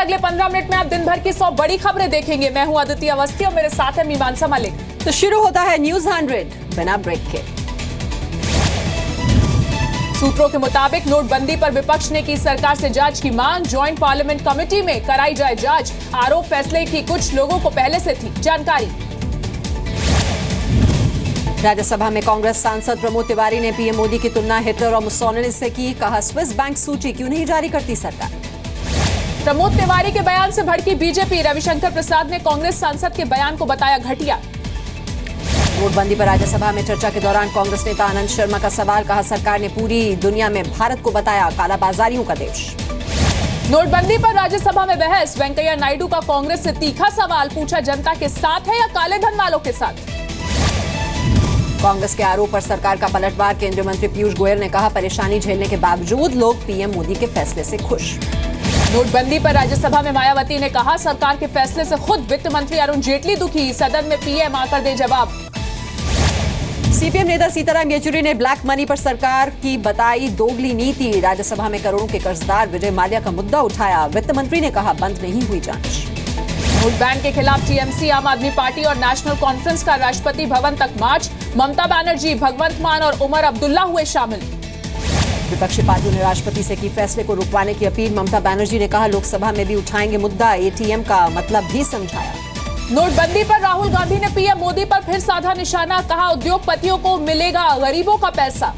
अगले 15 मिनट में आप दिन भर की 100 बड़ी खबरें देखेंगे। मैं हूं अदिति अवस्थी और मेरे साथ है मीमांसा मलिक। तो शुरू होता है न्यूज 100 बिना ब्रेक के। सूत्रों के मुताबिक नोटबंदी पर विपक्ष ने की सरकार से जांच की मांग। ज्वाइंट पार्लियामेंट कमेटी में कराई जाए जांच। आरोप फैसले की कुछ लोगों को पहले से थी जानकारी। राज्यसभा में कांग्रेस सांसद प्रमोद तिवारी ने पीएम मोदी की तुलना हिटलर और मुसोलिनी से की। कहा, स्विस बैंक सूची क्यों नहीं जारी करती सरकार। प्रमोद तिवारी के बयान से भड़की बीजेपी। रविशंकर प्रसाद ने कांग्रेस सांसद के बयान को बताया घटिया। नोटबंदी पर राज्यसभा में चर्चा के दौरान कांग्रेस नेता आनंद शर्मा का सवाल। कहा, सरकार ने पूरी दुनिया में भारत को बताया कालाबाजारियों का देश। नोटबंदी पर राज्यसभा में बहस। वेंकैया नायडू का कांग्रेस से तीखा सवाल। पूछा, जनता के साथ है या काले धन वालों के साथ। कांग्रेस के आरोप पर सरकार का पलटवार। केंद्रीय मंत्री पीयूष गोयल ने कहा, परेशानी झेलने के बावजूद लोग पीएम मोदी के फैसले से खुश। नोटबंदी पर राज्यसभा में मायावती ने कहा, सरकार के फैसले से खुद वित्त मंत्री अरुण जेटली दुखी। सदन में पीएम आकर दे जवाब। सीपीएम नेता सीताराम येचुरी ने ब्लैक मनी पर सरकार की बताई दोगली नीति। राज्यसभा में करोड़ों के कर्जदार विजय माल्या का मुद्दा उठाया। वित्त मंत्री ने कहा, बंद नहीं हुई जांच। वोट बैन के खिलाफ टीएमसी, आम आदमी पार्टी और नेशनल कॉन्फ्रेंस का राष्ट्रपति भवन तक मार्च। ममता बनर्जी, भगवंत मान और उमर अब्दुल्ला हुए शामिल। विपक्षी पार्टियों ने राष्ट्रपति से की फैसले को रुकवाने की अपील। ममता बनर्जी ने कहा, लोकसभा में भी उठाएंगे मुद्दा। एटीएम का मतलब भी समझाया। नोटबंदी पर राहुल गांधी ने पीएम मोदी पर फिर साधा निशाना। कहा, उद्योगपतियों को मिलेगा गरीबों का पैसा।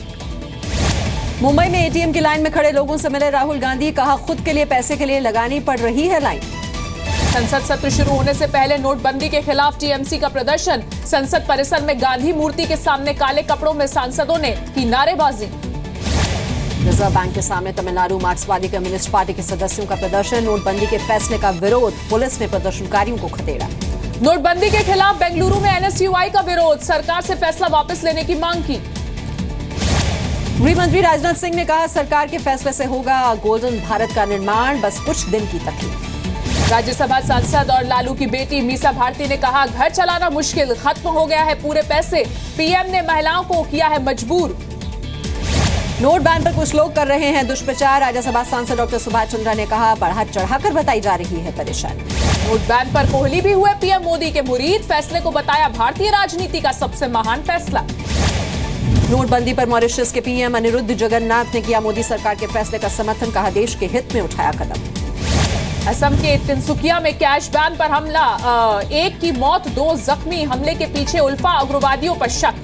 मुंबई में एटीएम की लाइन में खड़े लोगों से मिले राहुल गांधी। कहा, खुद के लिए पैसे के लिए लगानी पड़ रही है लाइन। संसद सत्र शुरू होने से पहले नोटबंदी के खिलाफ टीएमसी का प्रदर्शन। संसद परिसर में गांधी मूर्ति के सामने काले कपड़ों में सांसदों ने की नारेबाजी। रिजर्व बैंक के सामने तमिलनाडु मार्क्सवादी कम्युनिस्ट पार्टी के सदस्यों का प्रदर्शन। नोटबंदी के फैसले का विरोध। पुलिस ने प्रदर्शनकारियों को खदेड़ा। नोटबंदी के खिलाफ बेंगलुरु में एनएसयूआई का विरोध। सरकार से फैसला वापस लेने की मांग की। गृह मंत्री राजनाथ सिंह ने कहा, सरकार के फैसले से होगा गोल्डन भारत का निर्माण। बस कुछ दिन की तकलीफ। राज्यसभा सांसद और लालू की बेटी मीसा भारती ने कहा, घर चलाना मुश्किल, खत्म हो गया है पूरे पैसे। पीएम ने महिलाओं को किया है मजबूर। नोट बैन पर कुछ लोग कर रहे हैं दुष्प्रचार। राज्यसभा सांसद डॉक्टर सुभाष चंद्रा ने कहा, बढ़ा चढ़ाकर बताई जा रही है परेशानी। नोट बैन पर कोहली भी हुए पीएम मोदी के मुरीद। फैसले को बताया भारतीय राजनीति का सबसे महान फैसला। नोटबंदी पर मॉरिशस के पीएम अनिरुद्ध जगन्नाथ ने किया मोदी सरकार के फैसले का समर्थन। कहा, देश के हित में उठाया कदम। असम के तिनसुकिया में कैश बैन पर हमला। एक की मौत, 2 जख्मी। हमले के पीछे उल्फा उग्रवादियों पर शक।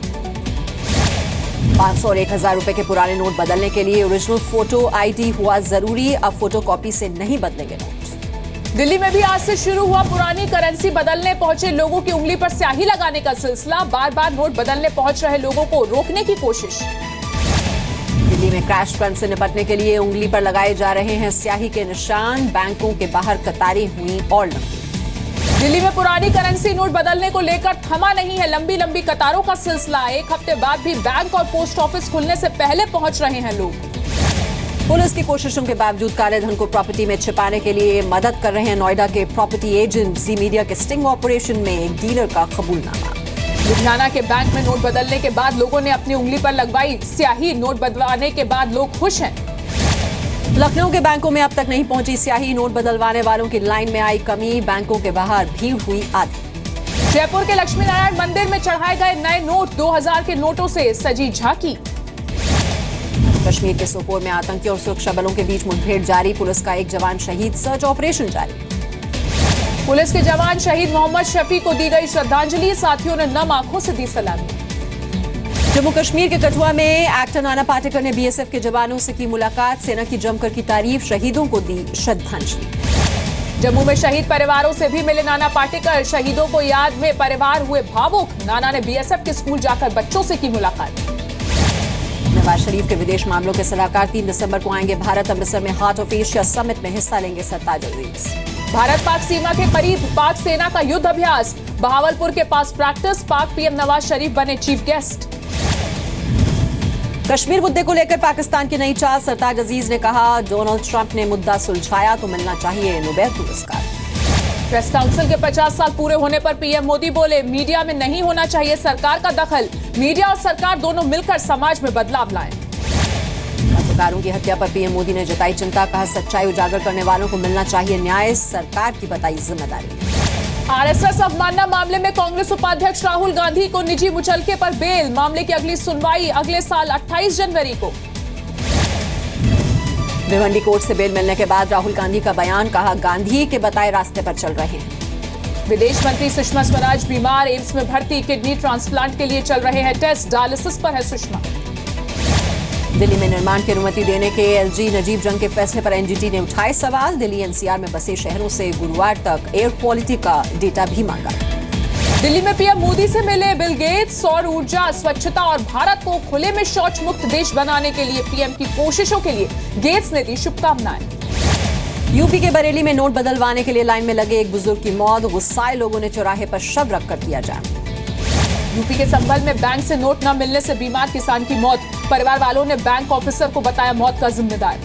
500 और 1000 रुपए के पुराने नोट बदलने के लिए ओरिजिनल फोटो आईडी हुआ जरूरी। अब फोटोकॉपी से नहीं बदलेंगे नोट। दिल्ली में भी आज से शुरू हुआ पुरानी करेंसी बदलने पहुंचे लोगों की उंगली पर स्याही लगाने का सिलसिला। बार बार नोट बदलने पहुंच रहे लोगों को रोकने की कोशिश। दिल्ली में क्रैश ट्रेंड से निपटने के लिए उंगली पर लगाए जा रहे हैं स्याही के निशान। बैंकों के बाहर कतारें हुई और लंबी। दिल्ली में पुरानी करेंसी नोट बदलने को लेकर थमा नहीं है लंबी लंबी कतारों का सिलसिला। एक हफ्ते बाद भी बैंक और पोस्ट ऑफिस खुलने से पहले पहुंच रहे हैं लोग। पुलिस की कोशिशों के बावजूद काले धन को प्रॉपर्टी में छिपाने के लिए मदद कर रहे हैं नोएडा के प्रॉपर्टी एजेंट। जी मीडिया के स्टिंग ऑपरेशन में एक डीलर का कबूलनामा। लुधियाना के बैंक में नोट बदलने के बाद लोगों ने अपनी उंगली पर लगवाई स्याही। नोट बदलवाने के बाद लोग खुश हैं। लखनऊ के बैंकों में अब तक नहीं पहुंची स्याही। नोट बदलवाने वालों की लाइन में आई कमी। बैंकों के बाहर भीड़ हुई आधी। जयपुर के लक्ष्मी नारायण मंदिर में चढ़ाए गए नए नोट। 2000 के नोटों से सजी झांकी। कश्मीर के सोपोर में आतंकी और सुरक्षा बलों के बीच मुठभेड़ जारी। पुलिस का एक जवान शहीद। सर्च ऑपरेशन जारी। पुलिस के जवान शहीद मोहम्मद शफी को दी गई श्रद्धांजलि। साथियों ने नम आंखों से दी सलामी। जम्मू कश्मीर के कठुआ में एक्टर नाना पाटेकर ने बीएसएफ के जवानों से की मुलाकात। सेना की जमकर की तारीफ। शहीदों को दी श्रद्धांजलि। जम्मू में शहीद परिवारों से भी मिले नाना पाटेकर। शहीदों को याद में परिवार हुए भावुक। नाना ने बीएसएफ के स्कूल जाकर बच्चों से की मुलाकात। नवाज शरीफ के विदेश मामलों के सलाहकार 3 दिसंबर को आएंगे भारत। अमृतसर में हार्ट ऑफ एशिया समिट में हिस्सा लेंगे सरताज अजीज। भारत पाक सीमा के करीब पाक सेना का युद्ध अभ्यास। बहावलपुर के पास प्रैक्टिस। पाक पीएम नवाज शरीफ बने चीफ गेस्ट। कश्मीर मुद्दे को लेकर पाकिस्तान की नई चाल। सरताज अजीज ने कहा, डोनाल्ड ट्रंप ने मुद्दा सुलझाया तो मिलना चाहिए नोबेल पुरस्कार। प्रेस काउंसिल के 50 साल पूरे होने पर पीएम मोदी बोले, मीडिया में नहीं होना चाहिए सरकार का दखल। मीडिया और सरकार दोनों मिलकर समाज में बदलाव लाएं। पत्रकारों की हत्या पर पीएम मोदी ने जताई चिंता, कहा सच्चाई उजागर करने वालों को मिलना चाहिए न्याय, सरकार की बताई जिम्मेदारी। आरएसएस अवमानना मामले में कांग्रेस उपाध्यक्ष राहुल गांधी को निजी मुचलके पर बेल, मामले की अगली सुनवाई अगले साल 28 जनवरी को। भिवंडी कोर्ट से बेल मिलने के बाद राहुल गांधी का बयान, कहा गांधी के बताए रास्ते पर चल रहे हैं। विदेश मंत्री सुषमा स्वराज बीमार, एम्स में भर्ती, किडनी ट्रांसप्लांट के लिए चल रहे हैं टेस्ट, डायलिसिस पर है सुषमा। दिल्ली में निर्माण की अनुमति देने के एलजी नजीब जंग के फैसले पर एनजीटी ने उठाए सवाल, दिल्ली एनसीआर में बसे शहरों से गुरुवार तक एयर क्वालिटी का डेटा भी मांगा। दिल्ली में पीएम मोदी से मिले बिल गेट्स, सौर ऊर्जा, स्वच्छता और भारत को खुले में शौच मुक्त देश बनाने के लिए पीएम की कोशिशों के लिए गेट्स ने दी शुभकामनाएं। यूपी के बरेली में नोट बदलवाने के लिए लाइन में लगे एक बुजुर्ग की मौत, गुस्साए लोगों ने चौराहे पर शव रखकर किया जाम। यूपी के संभल में बैंक से नोट न मिलने से बीमार किसान की मौत, परिवार वालों ने बैंक ऑफिसर को बताया मौत का जिम्मेदार।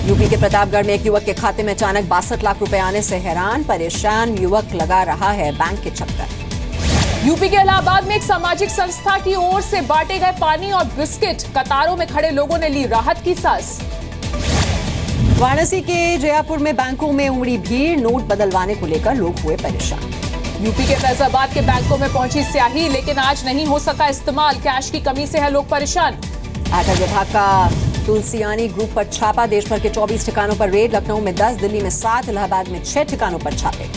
यूपी के प्रतापगढ़ में एक युवक के खाते में अचानक 62 लाख रुपए आने से हैरान परेशान युवक लगा रहा है बैंक के चक्कर। यूपी के इलाहाबाद में एक सामाजिक संस्था की ओर से बांटे गए पानी और बिस्किट, कतारों में खड़े लोगों ने ली राहत की सांस। वाराणसी के जयापुर में बैंकों में उमड़ी भीड़, नोट बदलवाने को लेकर लोग हुए परेशान। यूपी के फैजाबाद के बैंकों में पहुंची स्याही, लेकिन आज नहीं हो सका इस्तेमाल, कैश की कमी से है लोग परेशान। आयकर विभाग का तुलसियानी ग्रुप पर छापा, देश भर के 24 ठिकानों पर रेड, लखनऊ में 10, दिल्ली में 7, इलाहाबाद में 6 ठिकानों पर छापे।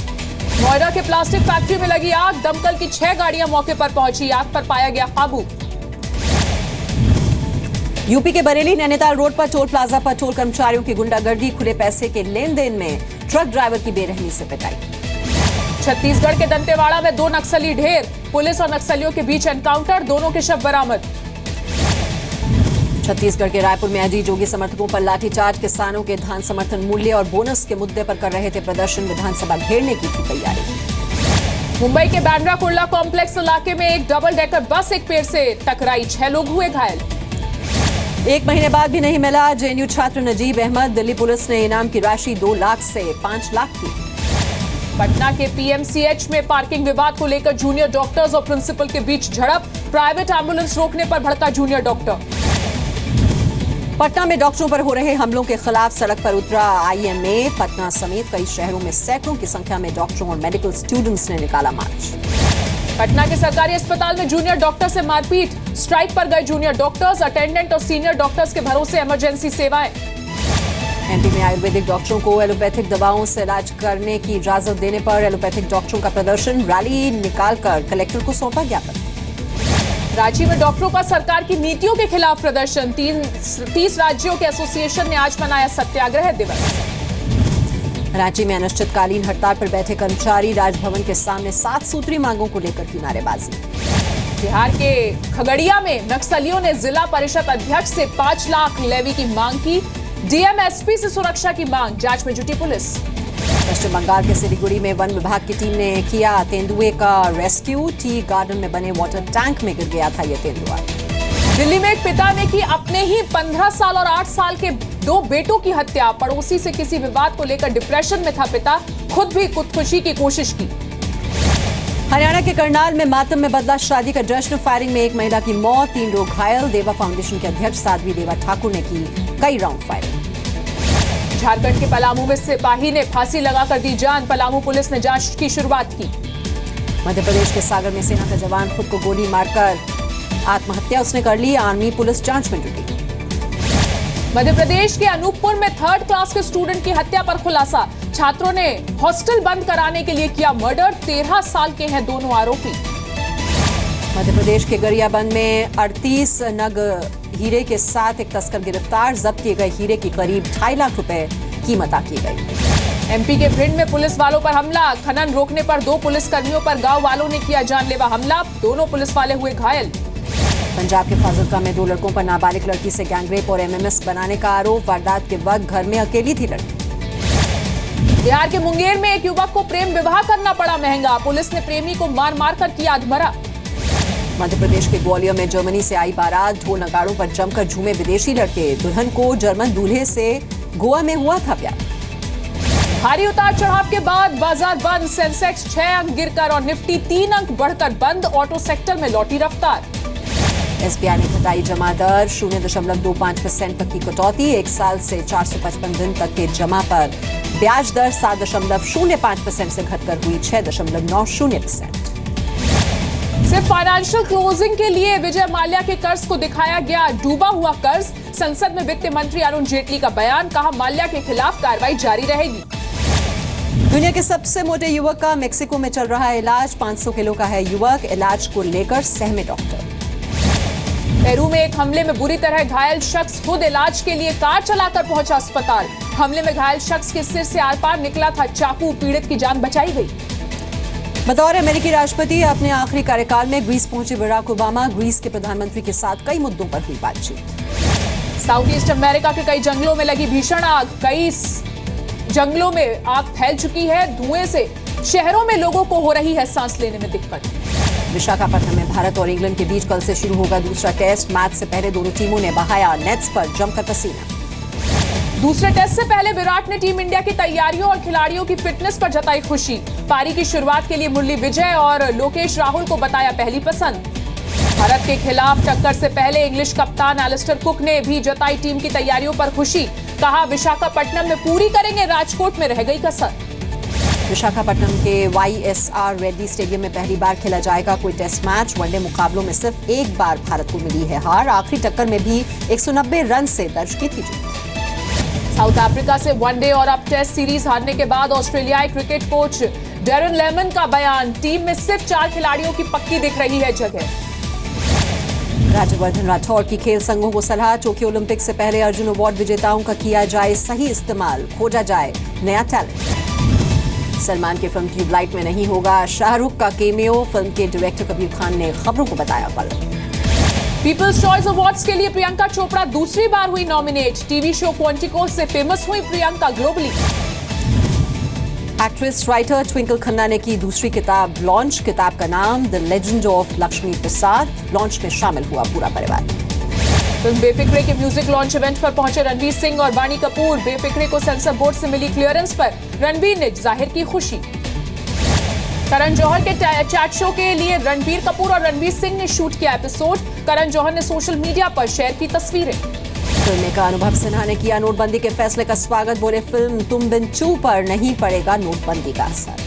नोएडा के प्लास्टिक फैक्ट्री में लगी आग, दमकल की 6 गाड़ियां मौके पर पहुंची, आग पर पाया गया काबू। यूपी के बरेली नैनीताल रोड पर टोल प्लाजा पर टोल कर्मचारियों की गुंडागर्दी, खुले पैसे के लेन देन में ट्रक ड्राइवर की बेरहमी से पिटाई। छत्तीसगढ़ के दंतेवाड़ा में 2 नक्सली ढेर, पुलिस और नक्सलियों के बीच एनकाउंटर, दोनों के शव बरामद। छत्तीसगढ़ के रायपुर में अजीत जोगी समर्थकों पर लाठीचार्ज, किसानों के धान समर्थन मूल्य और बोनस के मुद्दे पर कर रहे थे प्रदर्शन, विधानसभा घेरने की थी तैयारी। मुंबई के बांद्रा कुर्ला कॉम्प्लेक्स इलाके में एक डबल डेकर बस एक पेड़ से टकराई, 6 लोग हुए घायल। 1 महीने बाद भी नहीं मिला जेएनयू छात्र नजीब अहमद, दिल्ली पुलिस ने इनाम की राशि 2 लाख से 5 लाख की। पटना के पीएमसीएच में पार्किंग विवाद को लेकर जूनियर डॉक्टर्स और प्रिंसिपल के बीच झड़प, प्राइवेट एम्बुलेंस रोकने पर भड़का जूनियर डॉक्टर। पटना में डॉक्टरों पर हो रहे हमलों के खिलाफ सड़क पर उतरा आईएमए, पटना समेत कई शहरों में सैकड़ों की संख्या में डॉक्टरों और मेडिकल स्टूडेंट्स ने निकाला मार्च। पटना के सरकारी अस्पताल में जूनियर डॉक्टर से मारपीट, स्ट्राइक पर गए जूनियर डॉक्टर्स, अटेंडेंट और सीनियर डॉक्टर्स के भरोसे इमरजेंसी सेवाएं। एमपी में आयुर्वेदिक डॉक्टरों को एलोपैथिक दवाओं से इलाज करने की इजाजत देने पर एलोपैथिक डॉक्टरों का प्रदर्शन, रैली निकालकर कलेक्टर को सौंपा ज्ञापन। रांची में डॉक्टरों का सरकार की नीतियों के खिलाफ प्रदर्शन, 30 राज्यों के एसोसिएशन ने आज मनाया सत्याग्रह दिवस। रांची में अनिश्चितकालीन हड़ताल पर बैठे कर्मचारी, राजभवन के सामने 7 सूत्री मांगों को लेकर की नारेबाजी। बिहार के खगड़िया में नक्सलियों ने जिला परिषद अध्यक्ष से 5 लाख लेवी की मांग की, डीएमएसपी से सुरक्षा की मांग, जांच में जुटी पुलिस। पश्चिम बंगाल के सिलीगुड़ी में वन विभाग की टीम ने किया तेंदुए का रेस्क्यू, टी गार्डन में बने वाटर टैंक में गिर गया था ये तेंदुआ। दिल्ली में एक पिता ने की अपने ही 15 साल और 8 साल के 2 बेटों की हत्या, पड़ोसी से किसी विवाद को लेकर डिप्रेशन में था पिता, खुद भी खुदकुशी की कोशिश की। हरियाणा के करनाल में मातम में बदला शादी का जश्न, फायरिंग में एक महिला की मौत, 3 लोग घायल, देवा फाउंडेशन के अध्यक्ष साध्वी देवा ठाकुर ने की कई राउंड फायरिंग। झारखंड के पलामू में सिपाही ने फांसी लगाकर दी जान, पलामू पुलिस ने जांच की शुरुआत की। मध्य प्रदेश के सागर में सेना का जवान खुद को गोली मारकर आत्महत्या उसने कर ली, आर्मी पुलिस जांच में जुटी। मध्य प्रदेश के अनूपपुर में 3rd क्लास के स्टूडेंट की हत्या पर खुलासा, छात्रों ने हॉस्टल बंद कराने के लिए किया मर्डर, 13 साल के हैं दोनों आरोपी। मध्य प्रदेश के गरियाबंद में 38 नग हीरे के साथ एक तस्कर गिरफ्तार, जब्त किए गए हीरे की करीब 2.5 लाख रुपए कीमत आकी गई। एमपी के भिंड में पुलिस वालों पर हमला, खनन रोकने पर 2 पुलिसकर्मियों पर गांव वालों ने किया जानलेवा हमला, दोनों पुलिस वाले हुए घायल। पंजाब के फाजिलका में 2 लड़कों पर नाबालिग लड़की से गैंगरेप और एमएमएस बनाने का आरोप, वारदात के वक्त घर में अकेली थी लड़की। बिहार के मुंगेर में एक युवक को प्रेम विवाह करना पड़ा महंगा, पुलिस ने प्रेमी को मार मार कर किया अधमरा। मध्य प्रदेश के ग्वालियर में जर्मनी से आई बारात, ढोल नगाड़ों पर जमकर झूमे विदेशी लड़के, दुल्हन को जर्मन दूल्हे से गोवा में हुआ था प्यार। भारी उतार चढ़ाव के बाद बाजार बंद, सेंसेक्स 6 अंक गिरकर और निफ्टी 3 अंक बढ़कर बंद, ऑटो सेक्टर में लौटी रफ्तार। एसबीआई ने घटाई जमा दर 0.25% तक की कटौती, 1 साल से 455 दिन तक के जमा पर ब्याज दर 7.05% से घटकर हुई 6.90%। सिर्फ फाइनेंशियल क्लोजिंग के लिए विजय माल्या के कर्ज को दिखाया गया डूबा हुआ कर्ज। संसद में वित्त मंत्री अरुण जेटली का बयान, कहा माल्या के खिलाफ कार्रवाई जारी रहेगी। दुनिया के सबसे मोटे युवक का मेक्सिको में चल रहा है इलाज, 500 किलो का है युवक, इलाज को लेकर सहमे डॉक्टर। पेरू में एक हमले में बुरी तरह घायल शख्स खुद इलाज के लिए कार चलाकर पहुंचा अस्पताल। हमले में घायल शख्स के सिर से आर पार निकला था चाकू, पीड़ित की जान बचाई गई। बतौर अमेरिकी राष्ट्रपति अपने आखिरी कार्यकाल में ग्रीस पहुंचे बराक ओबामा, ग्रीस के प्रधानमंत्री के साथ कई मुद्दों पर हुई बातचीत। साउथ ईस्ट अमेरिका के कई जंगलों में लगी भीषण आग, कई जंगलों में आग फैल चुकी है। धुएं से शहरों में लोगों को हो रही है सांस लेने में दिक्कत। विशाखापट्टनम में भारत और इंग्लैंड के बीच कल से शुरू होगा दूसरा टेस्ट। मैच से पहले दोनों टीमों ने बहाया नेट्स पर जमकर पसीना। दूसरे टेस्ट से पहले विराट ने टीम इंडिया की तैयारियों और खिलाड़ियों की फिटनेस पर जताई खुशी। पारी की शुरुआत के लिए मुरली विजय और लोकेश राहुल को बताया पहली पसंद। भारत के खिलाफ टक्कर से पहले इंग्लिश कप्तान एलिस्टर कुक ने भी जताई टीम की तैयारियों पर खुशी, कहा विशाखापट्टनम में पूरी करेंगे, राजकोट में रह गई कसर। विशाखापट्टनम के YSR रेड्डी स्टेडियम में पहली बार खेला जाएगा कोई टेस्ट मैच। वनडे मुकाबलों में सिर्फ एक बार भारत को मिली है हार, आखिरी टक्कर में भी 190 रन से दर्ज की थी जीत। साउथ अफ्रीका से वनडे और अब टेस्ट सीरीज हारने के बाद ऑस्ट्रेलियाई क्रिकेट कोच डेरन लेमन का बयान, टीम में सिर्फ 4 खिलाड़ियों की पक्की दिख रही है जगह। राज्यवर्धन राठौर की खेल संघों को सलाह, टोक्यो ओलंपिक से पहले अर्जुन अवार्ड विजेताओं का किया जाए सही इस्तेमाल, खोजा जाए नया टैलेंट। सलमान की फिल्म ट्यूबलाइट में नहीं होगा शाहरुख का केमियो, फिल्म के डायरेक्टर कबीर खान ने खबरों को बताया गलत। पीपल्स चॉइस अवार्ड्स के लिए प्रियंका चोपड़ा दूसरी बार हुई नॉमिनेट। टीवी शो क्वांटिको से फेमस हुई Priyanka globally. Actress writer Twinkle Khanna ने की दूसरी किताब लॉन्च, किताब का नाम the legend of Lakshmi Prasad. Launch में शामिल हुआ पूरा परिवार। फिल्म बेफिक्रे के म्यूजिक लॉन्च इवेंट पर पहुंचे रणवीर सिंह और वाणी कपूर। बेफिक्रे को सेंसर बोर्ड से मिली क्लियरेंस पर रणवीर ने जाहिर की खुशी। करण जौहर के चैट शो के लिए रणबीर कपूर और रणवीर सिंह ने शूट किया एपिसोड। करण जौहर ने सोशल मीडिया पर शेयर की तस्वीरें। फिल्म का अनुभव सिन्हा ने किया नोटबंदी के फैसले का स्वागत, बोले फिल्म तुम बिन चू पर नहीं पड़ेगा नोटबंदी का असर।